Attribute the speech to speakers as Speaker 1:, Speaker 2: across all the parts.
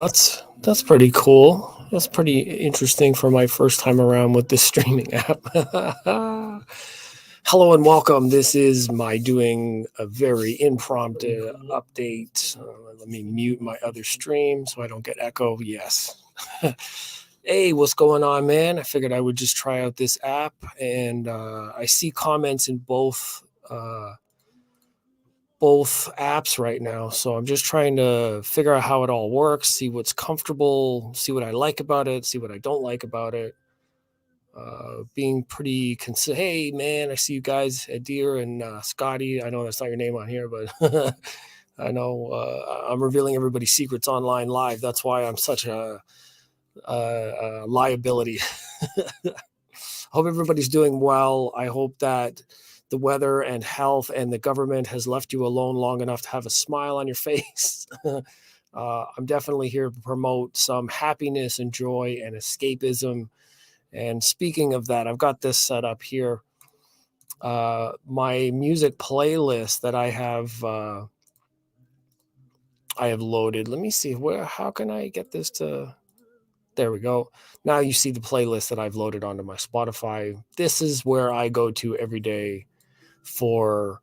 Speaker 1: That's pretty cool. That's pretty interesting for my first time around with this streaming app. Hello and welcome. This is my doing a very impromptu update. Let me mute my other stream so I don't get echo. Yes. Hey, what's going on, man? I figured I would just try out this app, and I see comments in both apps right now. So I'm just trying to figure out how it all works, see what's comfortable, see what I like about it, see what I don't like about it. Being pretty Hey, man, I see you guys, Adir and Scotty. I know that's not your name on here, but I know I'm revealing everybody's secrets online live. That's why I'm such a liability. Hope everybody's doing well. I hope that the weather and health and the government has left you alone long enough to have a smile on your face. I'm definitely here to promote some happiness and joy and escapism. And speaking of that, I've got this set up here. My music playlist that I have loaded. Let me see how can I get this to. There we go. Now you see the playlist that I've loaded onto my Spotify. This is where I go to every day for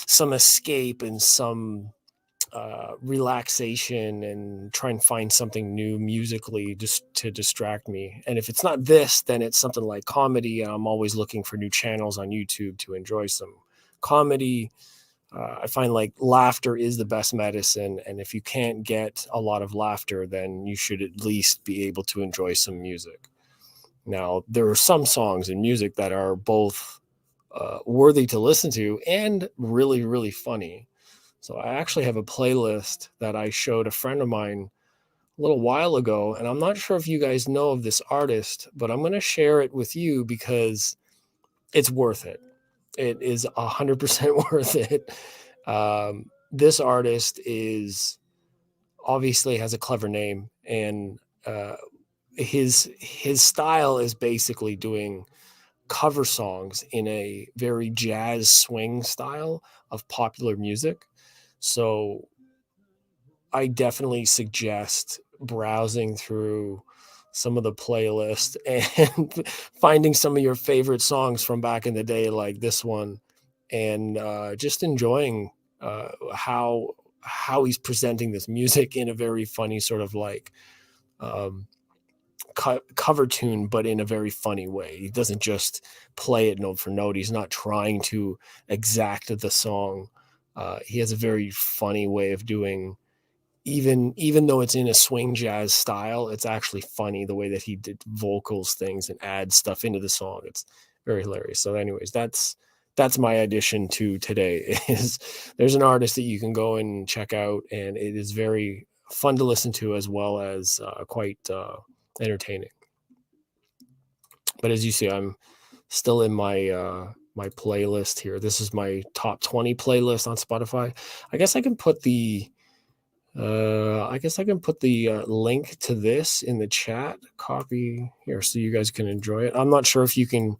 Speaker 1: some escape and some relaxation and try and find something new musically just to distract me. And if it's not this, then it's something like comedy. And I'm always looking for new channels on YouTube to enjoy some comedy. I find like laughter is the best medicine. And if you can't get a lot of laughter, then you should at least be able to enjoy some music. Now, there are some songs in music that are both worthy to listen to and really, really funny. So I actually have a playlist that I showed a friend of mine a little while ago, and I'm not sure if you guys know of this artist, but I'm going to share it with you because it's worth it. It is 100% worth it. This artist is obviously has a clever name, and his style is basically doing cover songs in a very jazz swing style of popular music. So I definitely suggest browsing through some of the playlist and finding some of your favorite songs from back in the day, like this one, and just enjoying how he's presenting this music in a very funny sort of like um, cover tune, but in a very funny way. He doesn't just play it note for note. He's not trying to exact the song. He has a very funny way of doing even though it's in a swing jazz style, it's actually funny the way that he did vocals things and adds stuff into the song. It's very hilarious. So, anyways, that's my addition to today. Is there's an artist that you can go and check out, and it is very fun to listen to as well as quite entertaining. But as you see, I'm still in my playlist here. This is my top 20 playlist on Spotify. I guess I can put the link to this in the chat. Copy here so you guys can enjoy it. I'm not sure if you can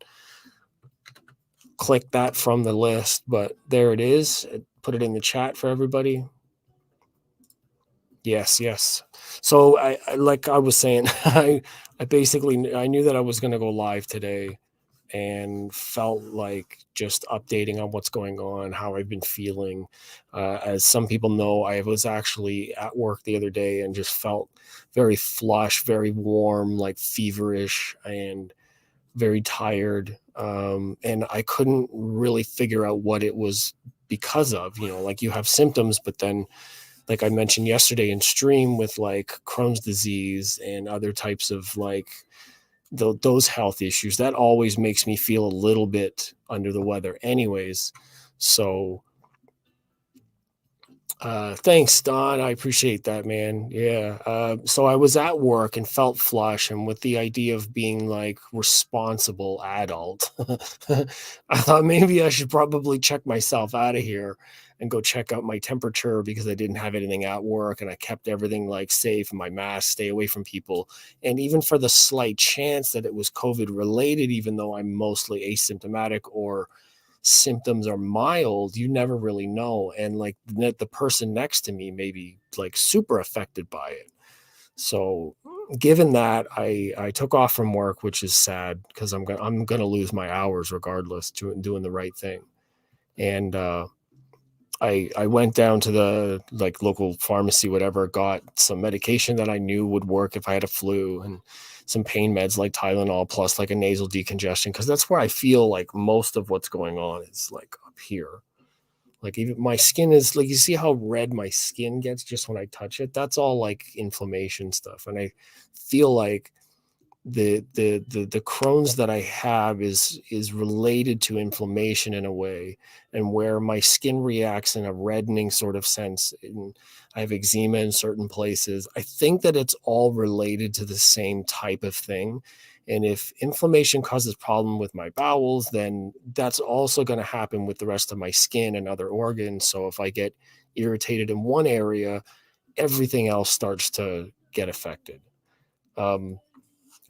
Speaker 1: click that from the list, but there it is. Put it in the chat for everybody. Yes. So I like I was saying, I basically I knew that I was going to go live today and felt like just updating on what's going on, how I've been feeling. As some people know, I was actually at work the other day and just felt very flush, very warm, like feverish, and very tired. And I couldn't really figure out what it was because of. Like you have symptoms, but then like I mentioned yesterday in stream with like Crohn's disease and other types of like those health issues, that always makes me feel a little bit under the weather anyways. So thanks, Don. I appreciate that, man. Yeah. So I was at work and felt flush, and with the idea of being like responsible adult, I thought maybe I should probably check myself out of here and go check out my temperature because I didn't have anything at work and I kept everything like safe, my mask, stay away from people. And even for the slight chance that it was COVID related, even though I'm mostly asymptomatic or symptoms are mild, you never really know. And like the person next to me may be like super affected by it. So given that, I took off from work, which is sad because I'm gonna lose my hours regardless to doing the right thing. And I went down to the like local pharmacy, whatever, got some medication that I knew would work if I had a flu, and some pain meds like Tylenol plus like a nasal decongestion, because that's where I feel like most of what's going on is like up here. Like even my skin is like, you see how red my skin gets just when I touch it? That's all like inflammation stuff. And I feel like the Crohn's that I have is related to inflammation in a way, and where my skin reacts in a reddening sort of sense. And I have eczema in certain places. I think that it's all related to the same type of thing. And if inflammation causes problem with my bowels, then that's also going to happen with the rest of my skin and other organs. So if I get irritated in one area, everything else starts to get affected. Um,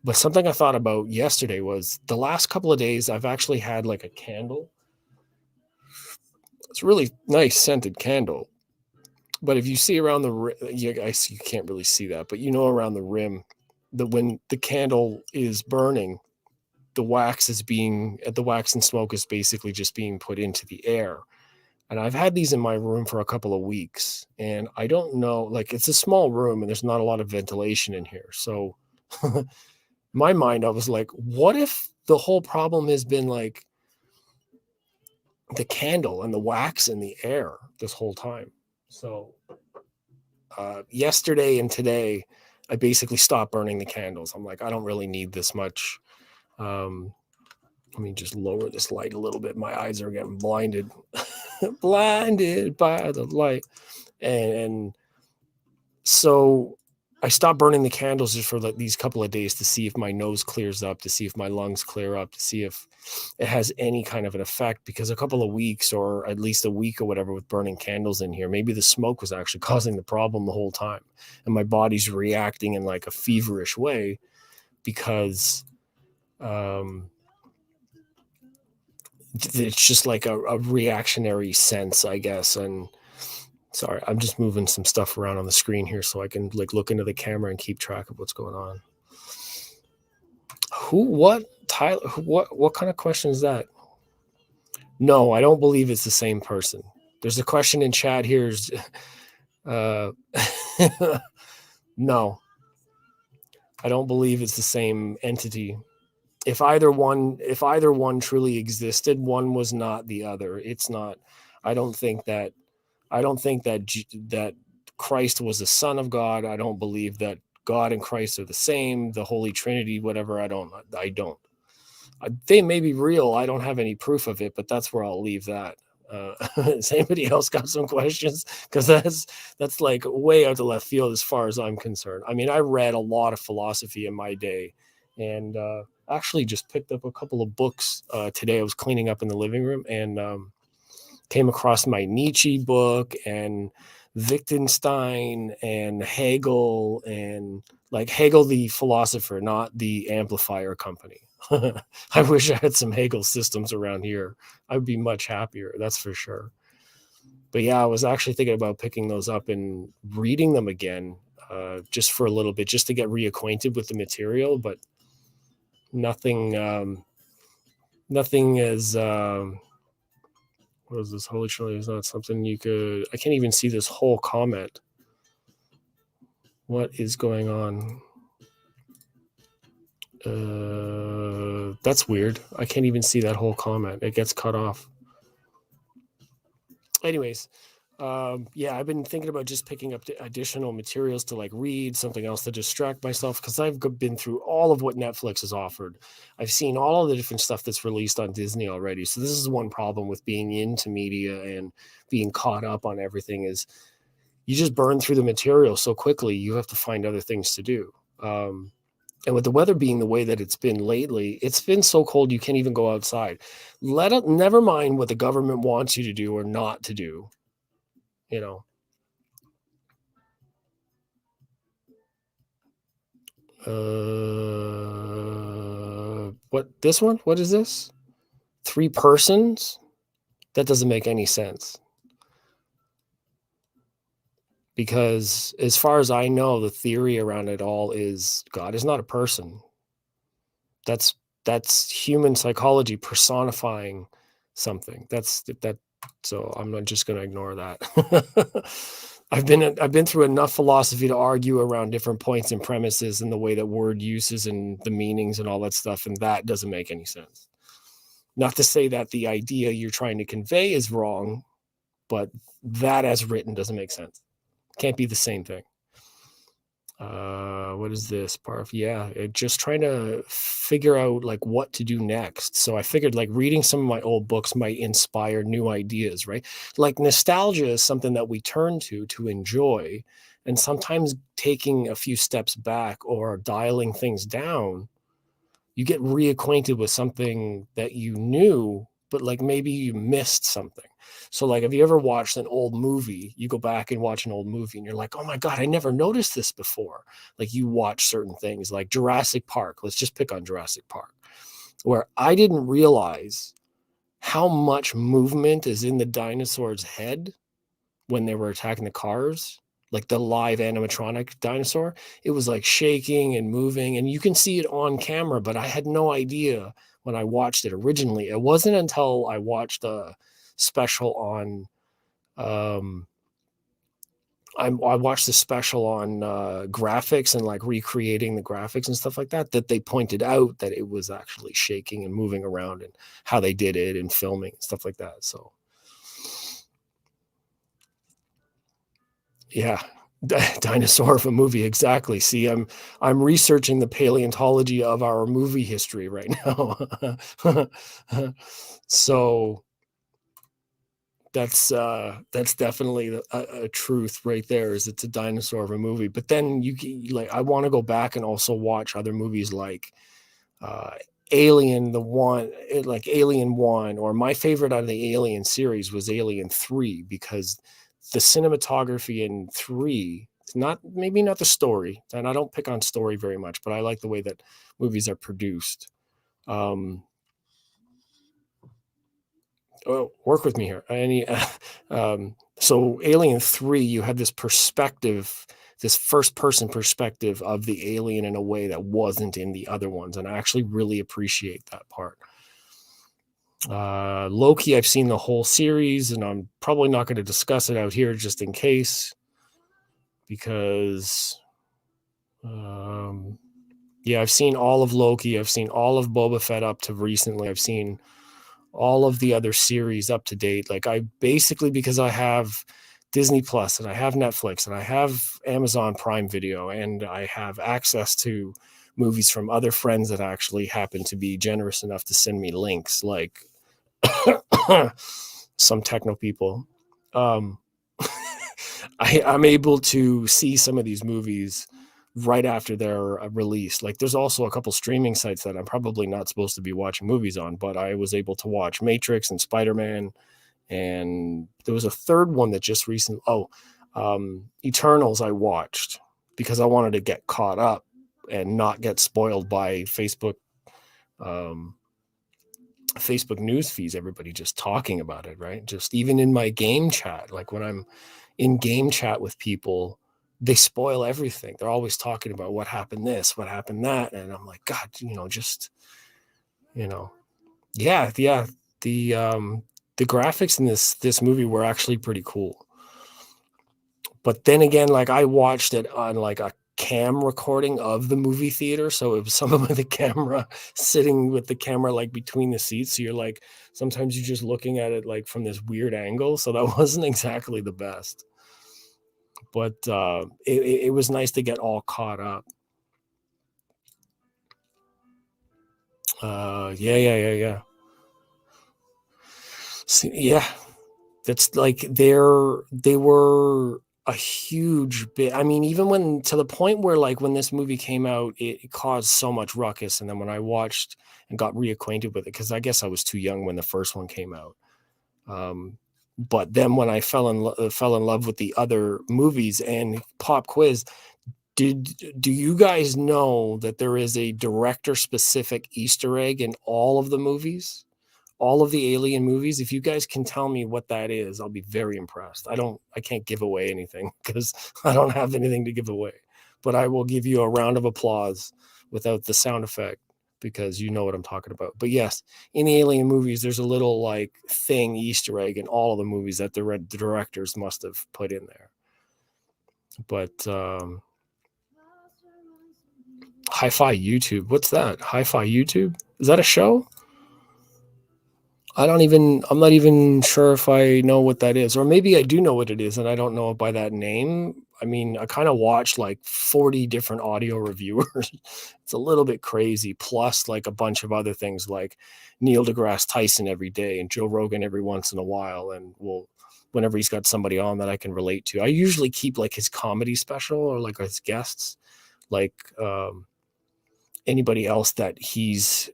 Speaker 1: but something I thought about yesterday was the last couple of days, I've actually had like a candle. It's a really nice scented candle. But if you see around I see you can't really see that, but around the rim, that when the candle is burning, the wax and smoke is basically just being put into the air. And I've had these in my room for a couple of weeks, and I don't know, like it's a small room and there's not a lot of ventilation in here. So my mind, I was like, what if the whole problem has been like the candle and the wax in the air this whole time? So yesterday and today, I basically stopped burning the candles. I'm like, I don't really need this much. Let me just lower this light a little bit. My eyes are getting blinded, blinded by the light. And so I stopped burning the candles just for like these couple of days to see if my nose clears up, to see if my lungs clear up, to see if it has any kind of an effect. Because a couple of weeks, or at least a week or whatever, with burning candles in here, maybe the smoke was actually causing the problem the whole time. And my body's reacting in like a feverish way because it's just like a reactionary sense, I guess. And sorry, I'm just moving some stuff around on the screen here so I can like look into the camera and keep track of what's going on. Tyler, what kind of question is that? No, I don't believe it's the same person. There's a question in chat here. No, I don't believe it's the same entity. If either one truly existed, one was not the other. It's not. I don't think that that Christ was the Son of God. I don't believe that God and Christ are the same. The Holy Trinity, whatever. I don't. They may be real. I don't have any proof of it, but that's where I'll leave that. Has anybody else got some questions? Because that's like way out of left field as far as I'm concerned. I mean, I read a lot of philosophy in my day, and actually just picked up a couple of books today. I was cleaning up in the living room and came across my Nietzsche book and Wittgenstein and Hegel, and like Hegel the philosopher, not the amplifier company. I wish I had some Hegel systems around here. I'd be much happier, that's for sure. But yeah, I was actually thinking about picking those up and reading them again, just for a little bit, just to get reacquainted with the material. But nothing is what is this? Holy Trinity is not something you could. I can't even see this whole comment. What is going on? That's weird. I can't even see that whole comment. It gets cut off. Anyways, yeah, I've been thinking about just picking up additional materials to like read, something else to distract myself, because I've been through all of what Netflix has offered. I've seen all of the different stuff that's released on Disney already. So this is one problem with being into media and being caught up on everything, is you just burn through the material so quickly. You have to find other things to do. And with the weather being the way that it's been lately, it's been so cold you can't even go outside. Never mind what the government wants you to do or not to do. What this one? What is this? 3 persons? That doesn't make any sense. because as far as I know, the theory around it all is God is not a person. That's human psychology personifying something. So I'm not just going to ignore that. I've been through enough philosophy to argue around different points and premises and the way that word uses and the meanings and all that stuff, and that doesn't make any sense. Not to say that the idea you're trying to convey is wrong, but that as written doesn't make sense. Can't be the same thing. What is this part? Yeah, just trying to figure out like what to do next. So I figured like reading some of my old books might inspire new ideas, right? Like nostalgia is something that we turn to enjoy, and sometimes taking a few steps back or dialing things down, you get reacquainted with something that you knew, but like maybe you missed something. So like, have you ever watched an old movie? You go back and watch an old movie and you're like, oh my God, I never noticed this before. Like you watch certain things like Jurassic Park. Let's just pick on Jurassic Park, where I didn't realize how much movement is in the dinosaur's head when they were attacking the cars, like the live animatronic dinosaur. It was like shaking and moving, and you can see it on camera, but I had no idea when I watched it originally. It wasn't until I watched a special on I watched the special on graphics and like recreating the graphics and stuff like that, that they pointed out that it was actually shaking and moving around and how they did it and filming and stuff like that. So yeah, dinosaur of a movie, exactly. See, I'm researching the paleontology of our movie history right now. So that's definitely a truth right there. Is it's a dinosaur of a movie, but then you like I want to go back and also watch other movies like uh, Alien, like Alien 1, or my favorite out of the Alien series was Alien 3, because the cinematography in 3, maybe not the story, and I don't pick on story very much, but I like the way that movies are produced. Work with me here. So Alien 3, you had this perspective, this first person perspective of the alien in a way that wasn't in the other ones. And I actually really appreciate that part. Loki, I've seen the whole series, and I'm probably not going to discuss it out here just in case, because yeah, I've seen all of Loki. I've seen all of Boba Fett up to recently. I've seen all of the other series up to date. Like I basically, because I have Disney Plus and I have Netflix and I have Amazon Prime Video and I have access to movies from other friends that actually happen to be generous enough to send me links, like some techno people. I'm able to see some of these movies right after they're released. Like there's also a couple streaming sites that I'm probably not supposed to be watching movies on, but I was able to watch Matrix and Spider-Man, and there was a third one that just recently, Eternals I watched because I wanted to get caught up and not get spoiled by Facebook news feeds, everybody just talking about it, right? Just even in my game chat, like when I'm in game chat with people, they spoil everything. They're always talking about what happened this, what happened that. And I'm like, God, just, yeah. The graphics in this movie were actually pretty cool. But then again, like I watched it on like a cam recording of the movie theater. So it was someone with a camera sitting with the camera like between the seats. So you're like, sometimes you're just looking at it like from this weird angle. So that wasn't exactly the best. But it was nice to get all caught up. Yeah. See, yeah, that's like they were a huge bit. I mean, even when to the point where like when this movie came out, it caused so much ruckus. And then when I watched and got reacquainted with it, because I guess I was too young when the first one came out. But then when I fell in love with the other movies, and pop quiz, do you guys know that there is a director specific Easter egg in all of the movies? all of the Alien movies. If you guys can tell me what that is, I'll be very impressed. I can't give away anything because I don't have anything to give away, but I will give you a round of applause without the sound effect because you know what I'm talking about. But yes, in the Alien movies, there's a little like thing, Easter egg in all of the movies that the directors must have put in there. But Hi-Fi YouTube, what's that? Hi-Fi YouTube? Is that a show? I'm not even sure if I know what that is, or maybe I do know what it is and I don't know it by that name. I mean, I kind of watch like 40 different audio reviewers. It's a little bit crazy, plus like a bunch of other things like Neil deGrasse Tyson every day and Joe Rogan every once in a while. And whenever he's got somebody on that I can relate to, I usually keep like his comedy special or like his guests, like, anybody else that he's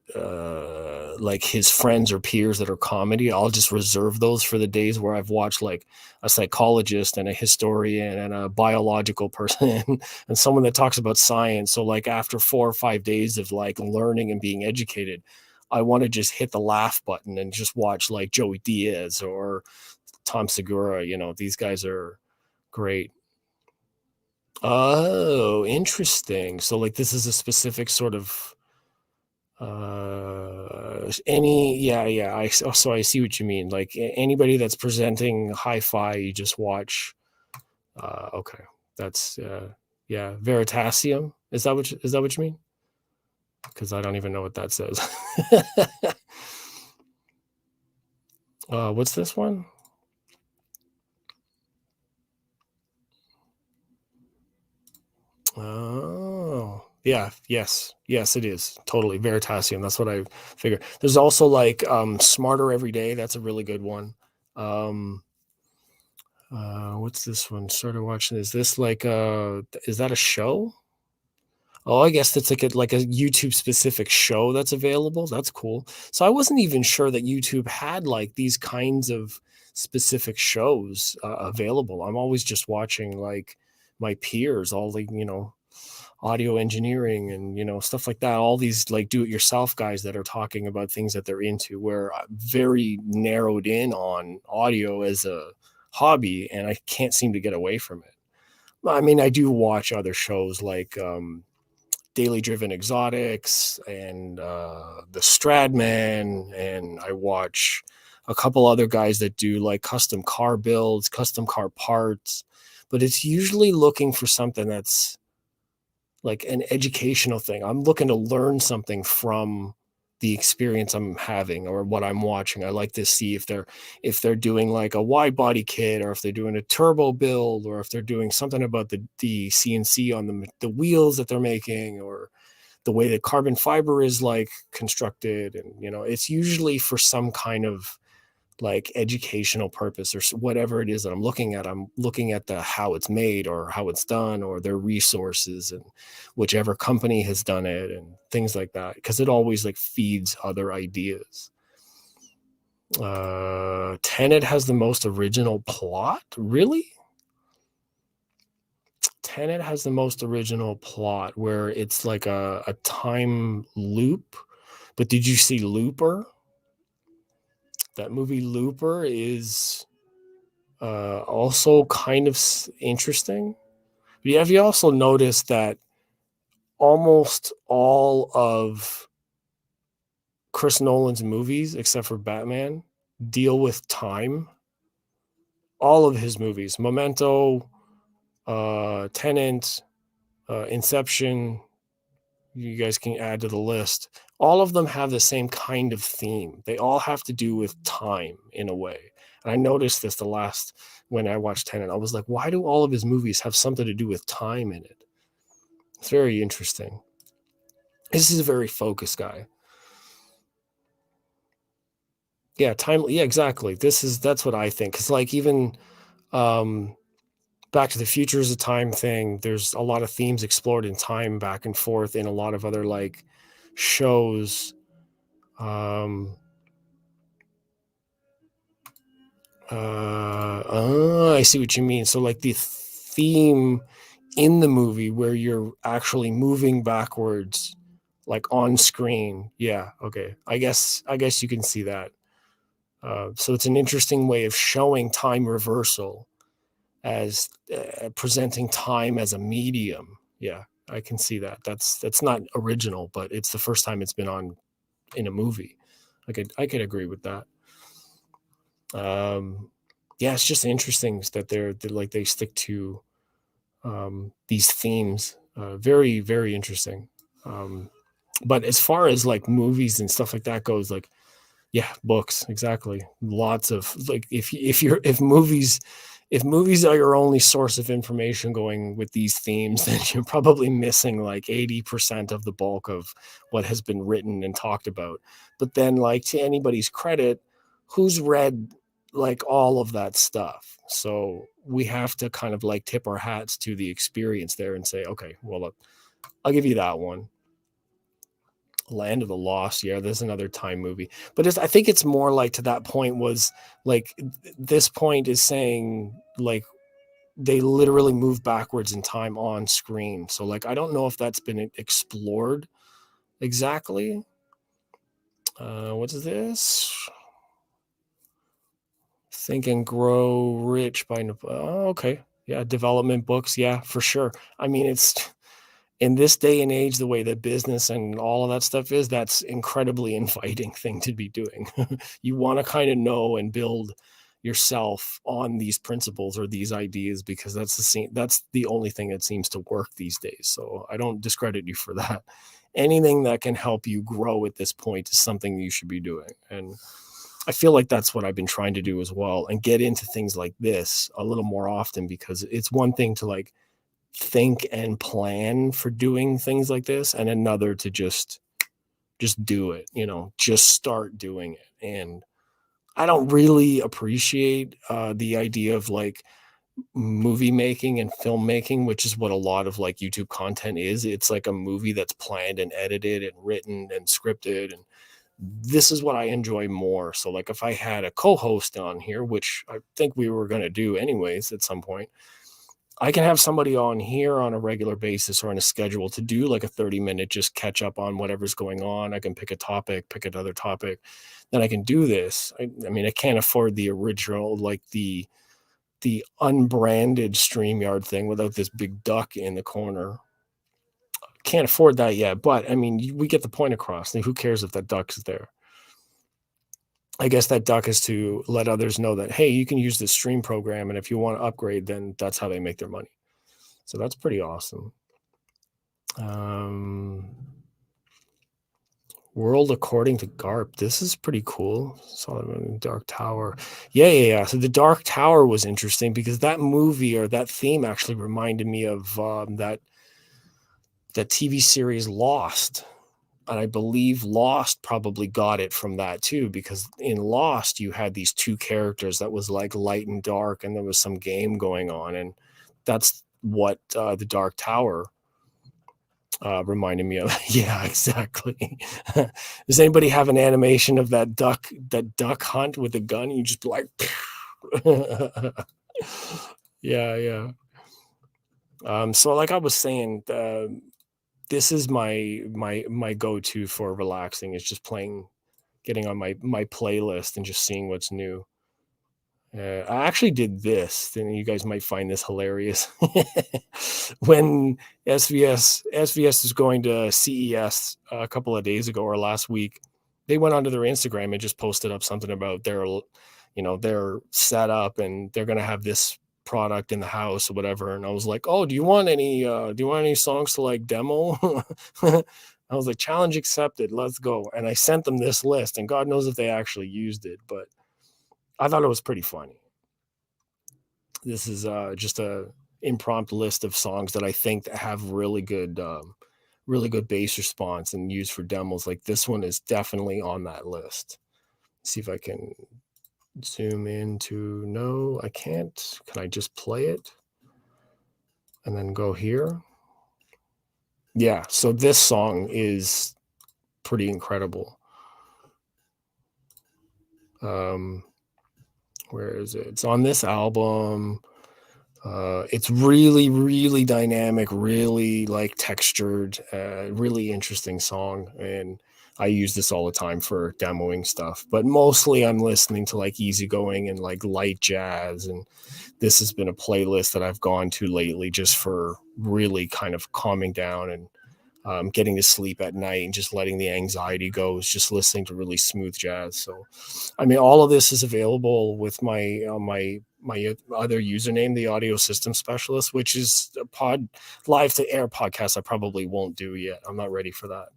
Speaker 1: like his friends or peers that are comedy. I'll just reserve those for the days where I've watched like a psychologist and a historian and a biological person and someone that talks about science. So like after 4 or 5 days of like learning and being educated, I want to just hit the laugh button and just watch like Joey Diaz or Tom Segura. These guys are great. Oh, interesting. So like this is a specific sort of any yeah, so I see what you mean. Like anybody that's presenting hi-fi, you just watch. Okay. That's yeah, Veritasium. Is that what you mean? Because I don't even know what that says. What's this one? Oh, yeah, yes, it is totally Veritasium. That's what I figured. There's also like Smarter Every Day. That's a really good one. What's this one? Started watching. Is this like is that a show? Oh, I guess that's like a YouTube specific show that's available. That's cool. So I wasn't even sure that YouTube had like these kinds of specific shows available. I'm always just watching like my peers, all the audio engineering and stuff like that. All these like do-it-yourself guys that are talking about things that they're into. Where I'm very narrowed in on audio as a hobby, and I can't seem to get away from it. I mean, I do watch other shows like Daily Driven Exotics and the Stradman, and I watch a couple other guys that do like custom car builds, custom car parts, but it's usually looking for something that's like an educational thing. I'm looking to learn something from the experience I'm having or what I'm watching. I like to see if they're doing like a wide body kit, or if they're doing a turbo build, or if they're doing something about the CNC on the wheels that they're making, or the way that carbon fiber is like constructed. And it's usually for some kind of like educational purpose or whatever it is that I'm looking at. I'm looking at the how it's made or how it's done or their resources and whichever company has done it and things like that, because it always like feeds other ideas. Tenet has the most original plot. Really? Tenet has the most original plot where it's like a time loop. But did you see Looper? That movie Looper is also kind of interesting. But have you also noticed that almost all of Chris Nolan's movies, except for Batman, deal with time? All of his movies, Memento, Tenet, Inception, you guys can add to the list. All of them have the same kind of theme. They all have to do with time in a way. And I noticed this when I watched Tenet. I was like, why do all of his movies have something to do with time in it? It's very interesting. This is a very focused guy. Yeah, time. Yeah, exactly. That's what I think. Because like even Back to the Future is a time thing. There's a lot of themes explored in time back and forth in a lot of other like shows. I see what you mean. So like the theme in the movie where you're actually moving backwards, like on screen. Yeah. Okay. I guess you can see that. So it's an interesting way of showing time reversal as presenting time as a medium. Yeah, I can see that. That's not original, but it's the first time it's been on in a movie. I could agree with that. Um, yeah, it's just interesting that they're like they stick to these themes. Very very interesting. Um, but as far as like movies and stuff like that goes, like yeah, books, exactly. Lots of like if movies are your only source of information going with these themes, then you're probably missing like 80% of the bulk of what has been written and talked about. But then like to anybody's credit, who's read like all of that stuff? So we have to kind of like tip our hats to the experience there and say, okay, well, look, I'll give you that one. Land of the Lost. Yeah, there's another time movie, but I think it's more like to that point was like this point is saying like they literally move backwards in time on screen. So like I don't know if that's been explored exactly. What is this? Think and Grow Rich by oh, okay. Yeah, development books. Yeah, for sure. I mean, it's in this day and age, the way that business and all of that stuff is, that's incredibly inviting thing to be doing. You want to kind of know and build yourself on these principles or these ideas because that's the only thing that seems to work these days. So I don't discredit you for that. Anything that can help you grow at this point is something you should be doing. And I feel like that's what I've been trying to do as well and get into things like this a little more often because it's one thing to like think and plan for doing things like this and another to just do it, just start doing it. And I don't really appreciate the idea of like movie making and filmmaking, which is what a lot of like YouTube content is. It's like a movie that's planned and edited and written and scripted, and this is what I enjoy more. So like if I had a co-host on here, which I think we were going to do anyways at some point, I can have somebody on here on a regular basis or on a schedule to do like a 30-minute just catch up on whatever's going on. I can pick a topic, pick another topic, then I can do this. I mean, I can't afford the original, like the unbranded StreamYard thing without this big duck in the corner. Can't afford that yet, but I mean, we get the point across. Who cares if that duck is there? I guess that duck is to let others know that, hey, you can use this stream program, and if you want to upgrade, then that's how they make their money. So that's pretty awesome. World According to Garp. This is pretty cool. Dark Tower. Yeah. So the Dark Tower was interesting because that movie or that theme actually reminded me of that TV series Lost. And I believe Lost probably got it from that too, because in Lost, you had these two characters that was like light and dark, and there was some game going on. And that's what the Dark Tower reminded me of. Yeah, exactly. Does anybody have an animation of that duck hunt with a gun? You just be like, yeah. So like I was saying, this is my go-to for relaxing is just getting on my playlist and just seeing what's new. I actually did this, and you guys might find this hilarious. When SVS was going to CES a couple of days ago or last week, they went onto their Instagram and just posted up something about their setup, and they're going to have this product in the house or whatever. And I was like, oh, do you want any songs to like demo? I was like, challenge accepted, let's go. And I sent them this list, and God knows if they actually used it, but I thought it was pretty funny. This is just a impromptu list of songs that I think that have really good bass response and used for demos. Like this one is definitely on that list. Let's see if I can zoom into, no, I can't. Can I just play it and then go here? Yeah, so this song is pretty incredible. Where is it? It's on this album. It's really, really dynamic, really like textured, really interesting song. And I use this all the time for demoing stuff, but mostly I'm listening to like easygoing and like light jazz. And this has been a playlist that I've gone to lately just for really kind of calming down and getting to sleep at night and just letting the anxiety go, is just listening to really smooth jazz. So, I mean, all of this is available with my other username, the Audio System Specialist, which is a live to air podcast. I probably won't do yet. I'm not ready for that.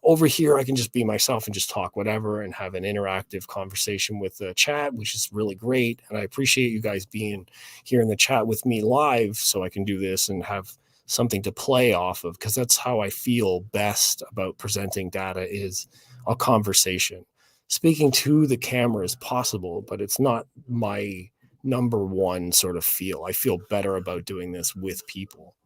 Speaker 1: Over here, I can just be myself and just talk whatever and have an interactive conversation with the chat, which is really great. And I appreciate you guys being here in the chat with me live so I can do this and have something to play off of, because that's how I feel best about presenting data, is a conversation. Speaking to the camera is possible, but it's not my number one sort of feel. I feel better about doing this with people.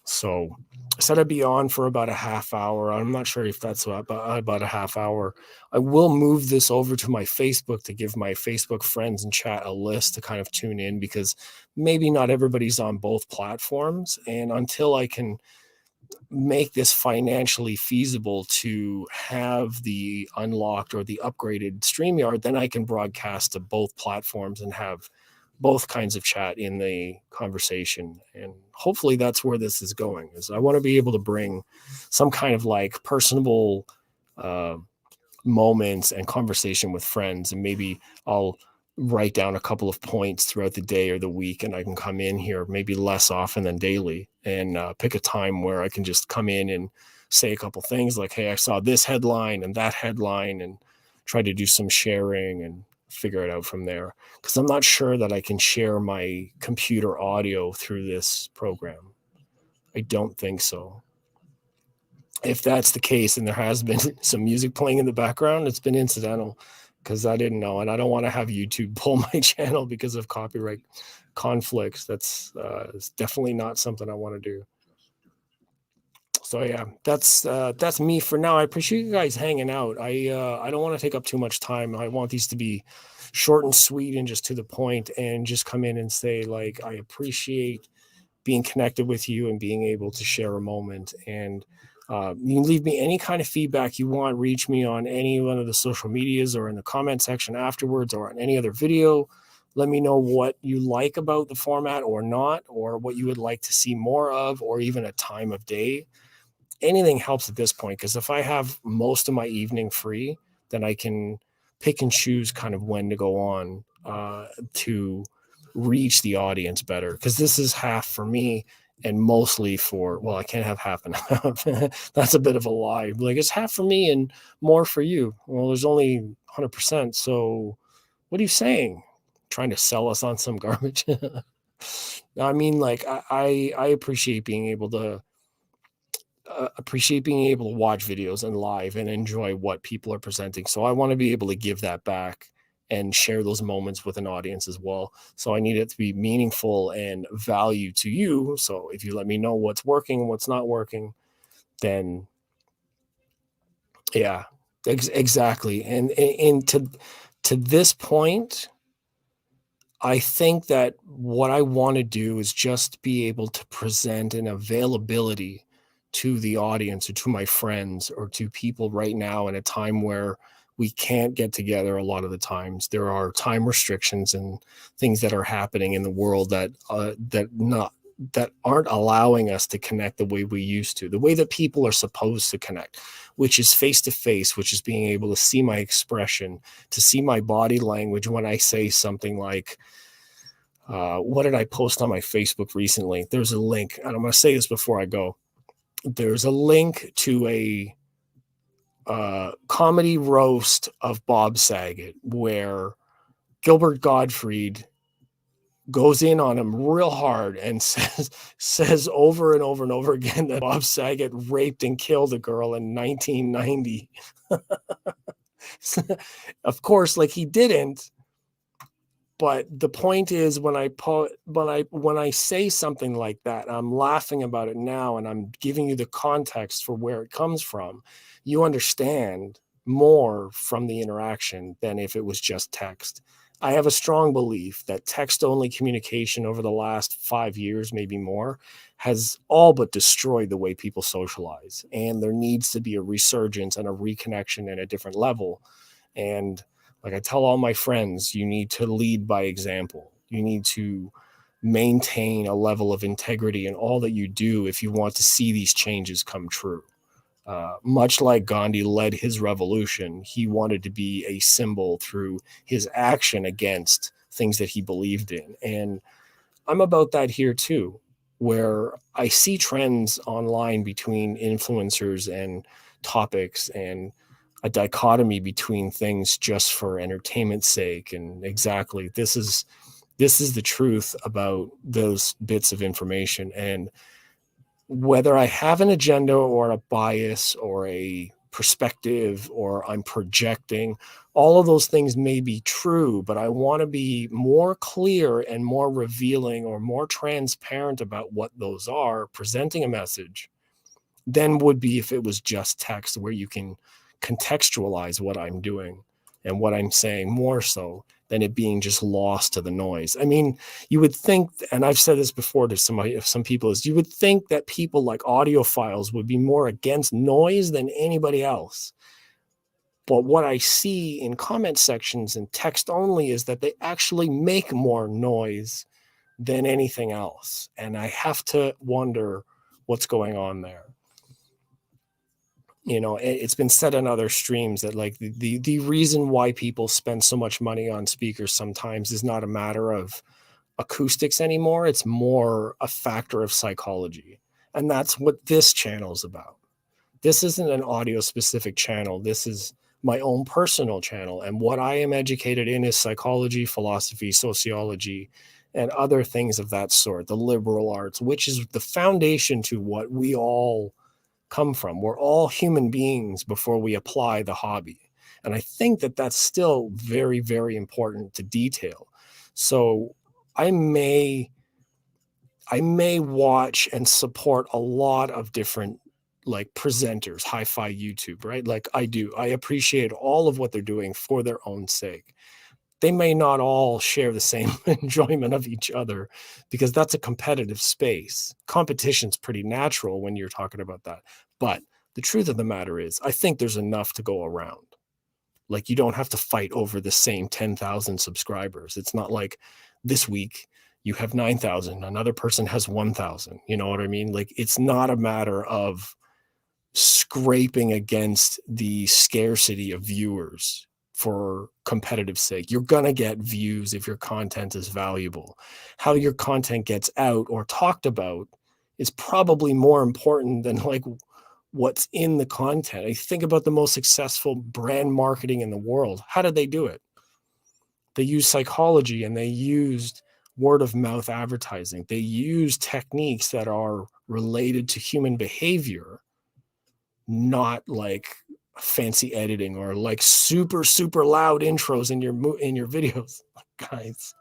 Speaker 1: So I said I'd be on for about a half hour. I'm not sure if that's about a half hour. I will move this over to my Facebook to give my Facebook friends and chat a list to kind of tune in, because maybe not everybody's on both platforms. And until I can make this financially feasible to have the unlocked or the upgraded StreamYard, then I can broadcast to both platforms and have both kinds of chat in the conversation. And hopefully that's where this is going, is I want to be able to bring some kind of like personable moments and conversation with friends. And maybe I'll write down a couple of points throughout the day or the week, and I can come in here maybe less often than daily and pick a time where I can just come in and say a couple things like, hey, I saw this headline and that headline, and try to do some sharing and figure it out from there. Because I'm not sure that I can share my computer audio through this program. I don't think so. If that's the case, and there has been some music playing in the background, it's been incidental, because I didn't know, and I don't want to have YouTube pull my channel because of copyright conflicts. That's definitely not something I want to do. So yeah, that's me for now. I appreciate you guys hanging out. I don't want to take up too much time. I want these to be short and sweet and just to the point, and just come in and say, like, I appreciate being connected with you and being able to share a moment. And you can leave me any kind of feedback you want. Reach me on any one of the social medias or in the comment section afterwards or on any other video. Let me know what you like about the format or not, or what you would like to see more of, or even a time of day. Anything helps at this point, because if I have most of my evening free, then I can pick and choose kind of when to go on to reach the audience better, because this is half for me and mostly for, well, I can't have half and half. That's a bit of a lie. Like, it's half for me and more for you. Well, there's only 100%. So what are you saying? Trying to sell us on some garbage? I mean, like, I appreciate being able to watch videos and live and enjoy what people are presenting. So I want to be able to give that back and share those moments with an audience as well. So I need it to be meaningful and value to you. So if you let me know what's working and what's not working, then yeah, exactly. And to this point, I think that what I want to do is just be able to present an availability to the audience or to my friends or to people right now in a time where we can't get together a lot of the times. There are time restrictions and things that are happening in the world that aren't allowing us to connect the way we used to, the way that people are supposed to connect, which is face to face, which is being able to see my expression, to see my body language when I say something like, what did I post on my Facebook recently? There's a link, and I'm going to say this before I go. There's a link to a comedy roast of Bob Saget where Gilbert Gottfried goes in on him real hard and says over and over and over again that Bob Saget raped and killed a girl in 1990. Of course, like, he didn't. But the point is, when I say something like that, I'm laughing about it now, and I'm giving you the context for where it comes from. You understand more from the interaction than if it was just text. I have a strong belief that text-only communication over the last 5 years, maybe more, has all but destroyed the way people socialize. And there needs to be a resurgence and a reconnection at a different level. And like I tell all my friends, you need to lead by example. You need to maintain a level of integrity in all that you do if you want to see these changes come true. Much like Gandhi led his revolution, he wanted to be a symbol through his action against things that he believed in. And I'm about that here too, where I see trends online between influencers and topics, and a dichotomy between things just for entertainment's sake. And exactly, this is the truth about those bits of information. And whether I have an agenda or a bias or a perspective or I'm projecting, all of those things may be true, but I want to be more clear and more revealing or more transparent about what those are, presenting a message, than would be if it was just text, where you can contextualize what I'm doing and what I'm saying more so than it being just lost to the noise. I mean, you would think, and I've said this before to some people, is you would think that people like audiophiles would be more against noise than anybody else. But what I see in comment sections and text only is that they actually make more noise than anything else. And I have to wonder what's going on there. It's been said on other streams that like the reason why people spend so much money on speakers sometimes is not a matter of acoustics anymore. It's more a factor of psychology. And that's what this channel is about. This isn't an audio specific channel. This is my own personal channel. And what I am educated in is psychology, philosophy, sociology, and other things of that sort, the liberal arts, which is the foundation to what we all come from. We're all human beings before we apply the hobby. And I think that that's still very, very important to detail. So I may watch and support a lot of different like presenters, hi-fi YouTube, right? Like I do. I appreciate all of what they're doing for their own sake. They may not all share the same enjoyment of each other because that's a competitive space. Competition's pretty natural when you're talking about that. But the truth of the matter is, I think there's enough to go around. Like you don't have to fight over the same 10,000 subscribers. It's not like this week you have 9,000, another person has 1,000. You know what I mean? Like it's not a matter of scraping against the scarcity of viewers for competitive sake. You're going to get views if your content is valuable. How your content gets out or talked about is probably more important than like what's in the content. I think about the most successful brand marketing in the world. How did they do it? They used psychology and they used word of mouth advertising. They used techniques that are related to human behavior, not like fancy editing or like super, super loud intros in your videos. Guys,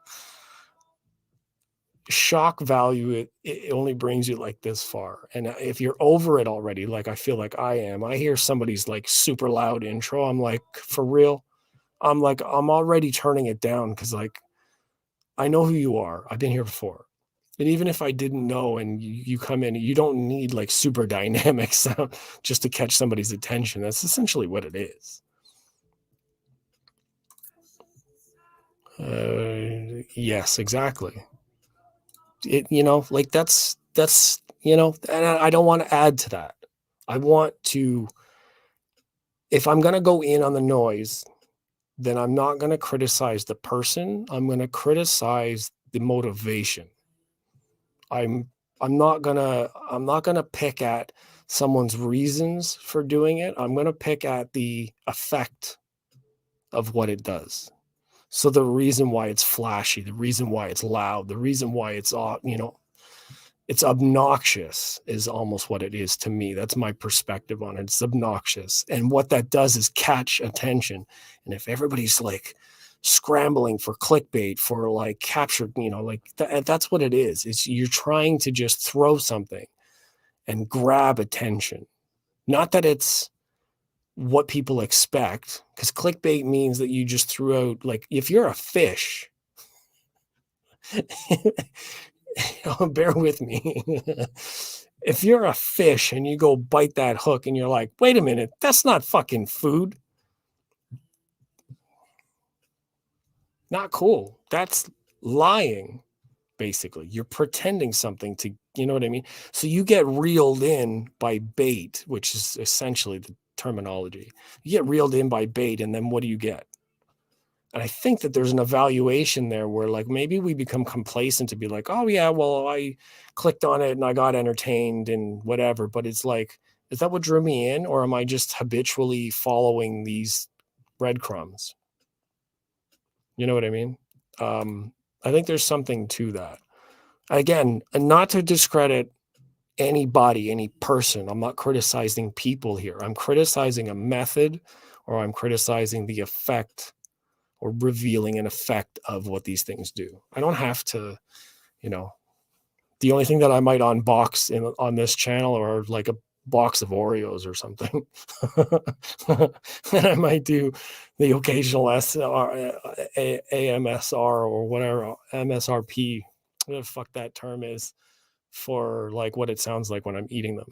Speaker 1: shock value, it only brings you like this far. And if you're over it already, like I feel like I am, I hear somebody's like super loud intro, I'm like, for real? I'm already turning it down because like I know who you are. I've been here before. And even if I didn't know and you come in, you don't need like super dynamic sound just to catch somebody's attention. That's essentially what it is. Yes, exactly. Like that's, and I don't want to add to that. I want to, if I'm going to go in on the noise, then I'm not going to criticize the person. I'm going to criticize the motivation. I'm not gonna pick at someone's reasons for doing it. I'm gonna pick at the effect of what it does. So the reason why it's flashy, the reason why it's loud, the reason why it's it's obnoxious is almost what it is to me. That's my perspective on it. It's obnoxious. And what that does is catch attention. And if everybody's like scrambling for clickbait, for like capture, like that's what it is. It's you're trying to just throw something and grab attention. Not that it's what people expect, because clickbait means that you just threw out, like, if you're a fish, bear with me. If you're a fish and you go bite that hook and you're like, wait a minute, that's not fucking food. Not cool. That's lying, basically. You're pretending something to, you know what I mean? So you get reeled in by bait, which is essentially the terminology. You get reeled in by bait, and then what do you get? And I think that there's an evaluation there where, like, maybe we become complacent to be like, oh yeah, well, I clicked on it and I got entertained and whatever. But it's like, is that what drew me in, or am I just habitually following these breadcrumbs? You know what I mean? I think there's something to that. Again, and not to discredit anybody, any person. I'm not criticizing people here. I'm criticizing a method, or I'm criticizing the effect, or revealing an effect of what these things do. I don't have to, you know, the only thing that I might unbox on this channel are like a box of Oreos or something. And I might do the occasional AMSR or whatever, MSRP, whatever the fuck that term is, for like what it sounds like when I'm eating them.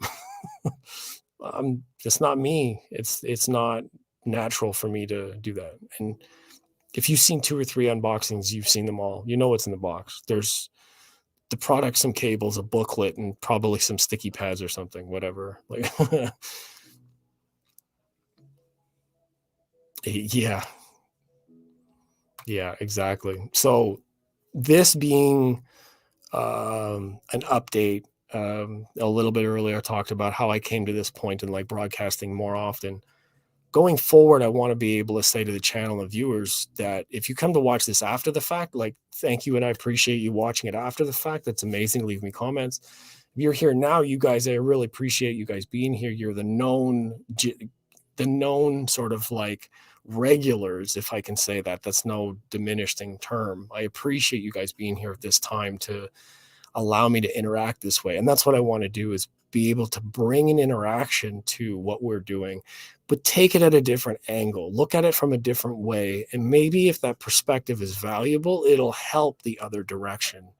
Speaker 1: It's not me. It's not natural for me to do that. And if you've seen 2 or 3 unboxings, you've seen them all. You know what's in the box. There's the product, some cables, a booklet, and probably some sticky pads or something, whatever. Like, yeah, exactly. So this being an update, a little bit earlier, I talked about how I came to this point in like broadcasting more often. Going forward, I want to be able to say to the channel and viewers that if you come to watch this after the fact, like, thank you, and I appreciate you watching it after the fact. That's amazing. Leave me comments. If you're here now, you guys, I really appreciate you guys being here. You're the known sort of like regulars, if I can say that. That's no diminishing term. I appreciate you guys being here at this time to allow me to interact this way. And that's what I want to do, is be able to bring an interaction to what we're doing, but take it at a different angle, look at it from a different way. And maybe if that perspective is valuable, it'll help the other direction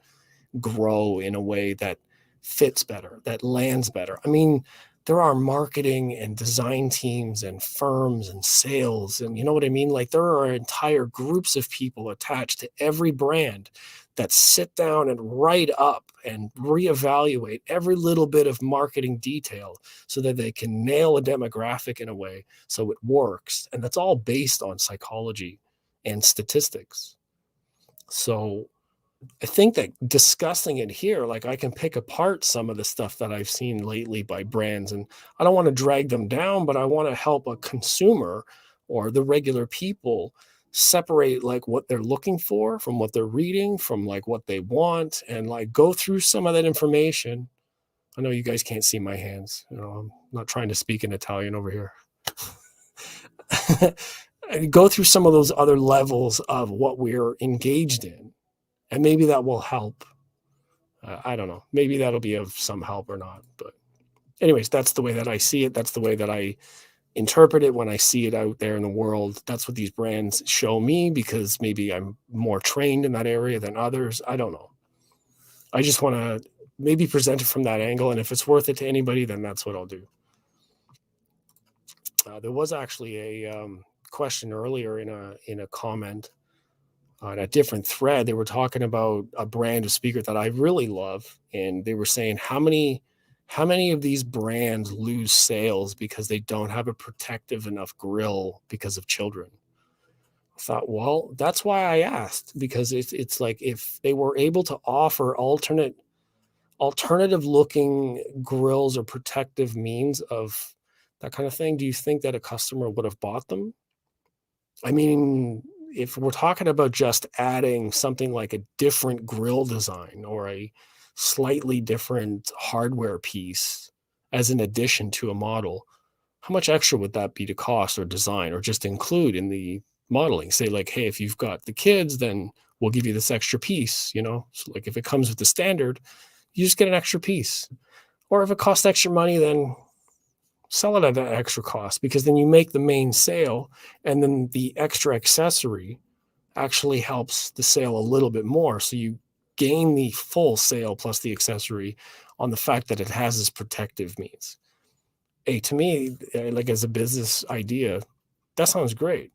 Speaker 1: grow in a way that fits better, that lands better. I mean, there are marketing and design teams and firms and sales, and you know what I mean? Like, there are entire groups of people attached to every brand that sit down and write up and reevaluate every little bit of marketing detail so that they can nail a demographic in a way so it works. And that's all based on psychology and statistics. So I think that discussing it here, like, I can pick apart some of the stuff that I've seen lately by brands, and I don't want to drag them down, but I want to help a consumer or the regular people separate like what they're looking for from what they're reading, from like what they want, and like go through some of that information. I know you guys can't see my hands. You know, I'm not trying to speak in Italian over here. Go through some of those other levels of what we're engaged in. And maybe that will help. I don't know. Maybe that'll be of some help or not. But anyways, that's the way that I see it. That's the way that I interpret it when I see it out there in the world. That's what these brands show me, because maybe I'm more trained in that area than others. I don't know. I just want to maybe present it from that angle. And if it's worth it to anybody, then that's what I'll do. There was actually a question earlier in a comment on a different thread. They were talking about a brand of speaker that I really love, and they were saying how many of these brands lose sales because they don't have a protective enough grill because of children. I thought, well, that's why I asked, because it's like, if they were able to offer alternative looking grills or protective means of that kind of thing, do you think that a customer would have bought them? I mean, if we're talking about just adding something like a different grill design or a slightly different hardware piece as an addition to a model, how much extra would that be to cost or design, or just include in the modeling? Say like, hey, if you've got the kids, then we'll give you this extra piece, you know? So like, if it comes with the standard, you just get an extra piece. Or if it costs extra money, then sell it at an extra cost, because then you make the main sale, and then the extra accessory actually helps the sale a little bit more. So you gain the full sale plus the accessory on the fact that it has this protective means. Hey, to me, like as a business idea, that sounds great.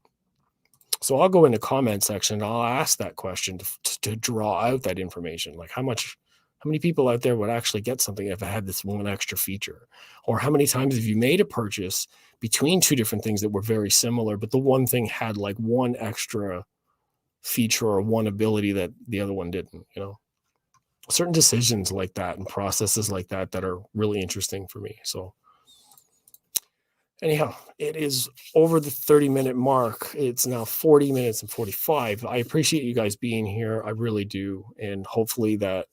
Speaker 1: So I'll go in the comment section. I'll ask that question to draw out that information. Like how many people out there would actually get something if it had this one extra feature? Or how many times have you made a purchase between two different things that were very similar, but the one thing had like one extra feature or one ability that the other one didn't, certain decisions like that and processes like that are really interesting for me. So anyhow, it is over the 30-minute mark. It's now 40 minutes and 45. I appreciate you guys being here. I really do. And hopefully that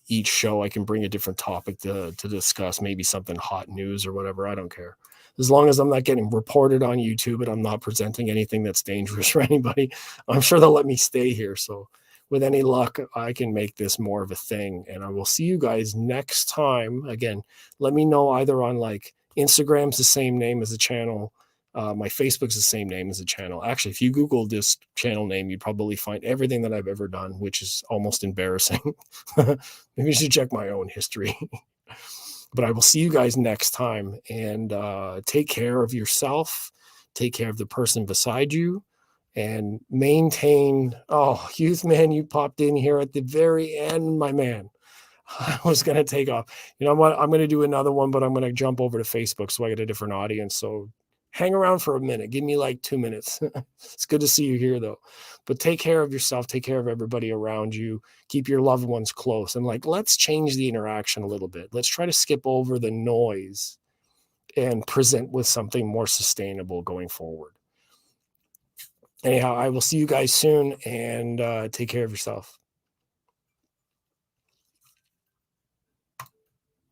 Speaker 1: each show I can bring a different topic to discuss, maybe something hot news or whatever. I don't care. As long as I'm not getting reported on YouTube and I'm not presenting anything that's dangerous for anybody, I'm sure they'll let me stay here. So with any luck, I can make this more of a thing. And I will see you guys next time. Again, let me know either on like Instagram's the same name as the channel. My Facebook's the same name as the channel. Actually, if you Google this channel name, you'd probably find everything that I've ever done, which is almost embarrassing. Maybe you should check my own history. But I will see you guys next time, and take care of yourself. Take care of the person beside you, and maintain. Oh, Youth Man, you popped in here at the very end, my man. I was going to take off. You know what? I'm going to do another one, but I'm going to jump over to Facebook so I get a different audience. So hang around for a minute. Give me like 2 minutes. It's good to see you here, though. But take care of yourself. Take care of everybody around you. Keep your loved ones close. And like, let's change the interaction a little bit. Let's try to skip over the noise and present with something more sustainable going forward. Anyhow, I will see you guys soon, and take care of yourself.